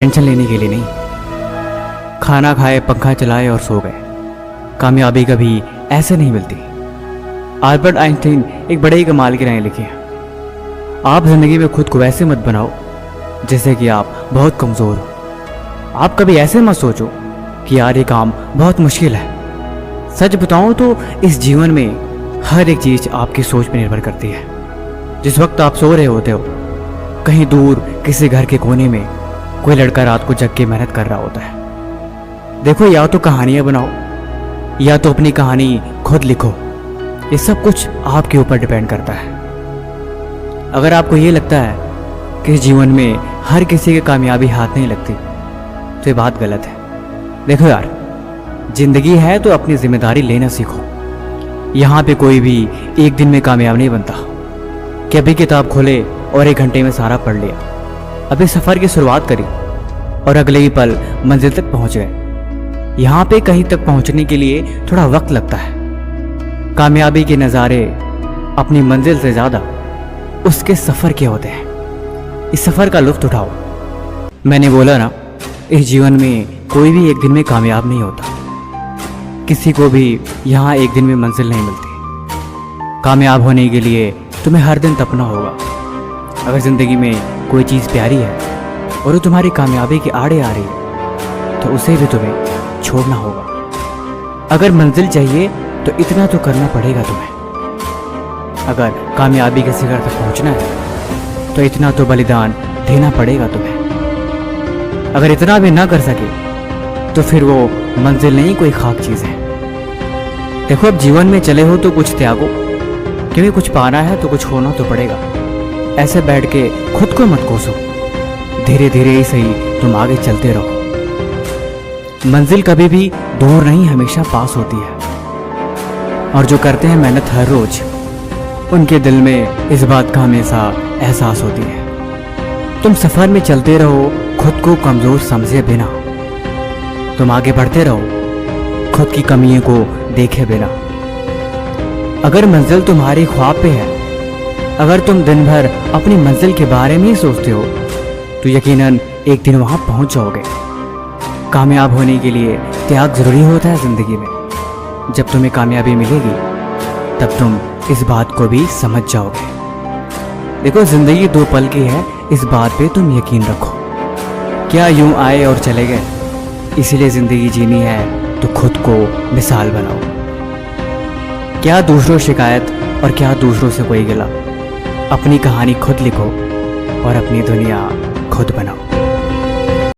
Tension लेने के लिए नहीं। खाना खाए, पंखा चलाए और सो गए। कामयाबी कभी ऐसे नहीं मिलती। अल्बर्ट आइंस्टीन एक बड़े ही कमाल की राय लिखी है, आप जिंदगी में खुद को वैसे मत बनाओ जैसे कि आप बहुत कमज़ोर हो। आप कभी ऐसे मत सोचो कि यार ये काम बहुत मुश्किल है। सच बताऊं तो इस जीवन में हर एक चीज़ आपकी सोच पर निर्भर करती है। जिस वक्त आप सो रहे होते हो, कहीं दूर किसी घर के कोने में कोई लड़का रात को जग के मेहनत कर रहा होता है। देखो, या तो कहानियां बनाओ या तो अपनी कहानी खुद लिखो। ये सब कुछ आपके ऊपर डिपेंड करता है। अगर आपको ये लगता है कि इस जीवन में हर किसी की कामयाबी हाथ नहीं लगती तो ये बात गलत है। देखो यार, जिंदगी है तो अपनी जिम्मेदारी लेना सीखो। यहाँ पे कोई भी एक दिन में कामयाब नहीं बनता कि अभी किताब खोले और 1 घंटे में सारा पढ़ लिया। अभी सफ़र की शुरुआत करी और अगले ही पल मंजिल तक पहुंच गए। यहाँ पे कहीं तक पहुंचने के लिए थोड़ा वक्त लगता है। कामयाबी के नज़ारे अपनी मंजिल से ज़्यादा उसके सफ़र के होते हैं। इस सफ़र का लुत्फ़ उठाओ। मैंने बोला ना, इस जीवन में कोई भी एक दिन में कामयाब नहीं होता। किसी को भी यहाँ एक दिन में मंजिल नहीं मिलती। कामयाब होने के लिए तुम्हें हर दिन तपना होगा। अगर ज़िंदगी में कोई चीज़ प्यारी है और वो तुम्हारी कामयाबी के आड़े आ रही है तो उसे भी तुम्हें छोड़ना होगा। अगर मंजिल चाहिए तो इतना तो करना पड़ेगा तुम्हें। अगर कामयाबी के शिखर तक पहुंचना है तो इतना तो बलिदान देना पड़ेगा तुम्हें। अगर इतना भी ना कर सके तो फिर वो मंजिल नहीं, कोई खाक चीज़ है। देखो, अब जीवन में चले हो तो कुछ त्यागो, क्योंकि कुछ पाना है तो कुछ होना तो पड़ेगा। ऐसे बैठ के खुद को मत कोसो। धीरे धीरे ही सही तुम आगे चलते रहो। मंजिल कभी भी दूर नहीं, हमेशा पास होती है। और जो करते हैं मेहनत हर रोज, उनके दिल में इस बात का हमेशा एहसास होती है। तुम सफ़र में चलते रहो, खुद को कमज़ोर समझे बिना। तुम आगे बढ़ते रहो, खुद की कमियों को देखे बिना। अगर मंजिल तुम्हारी ख्वाब पे है, अगर तुम दिन भर अपनी मंजिल के बारे में ही सोचते हो तो यकीनन एक दिन वहाँ पहुँच जाओगे। कामयाब होने के लिए त्याग ज़रूरी होता है ज़िंदगी में। जब तुम्हें कामयाबी मिलेगी तब तुम इस बात को भी समझ जाओगे। देखो, ज़िंदगी 2 पल की है, इस बात पे तुम यकीन रखो। क्या यूं आए और चले गए? इसीलिए ज़िंदगी जीनी है तो खुद को मिसाल बनाओ। क्या दूसरों शिकायत और क्या दूसरों से कोई गिला। अपनी कहानी खुद लिखो और अपनी दुनिया खुद बनाओ।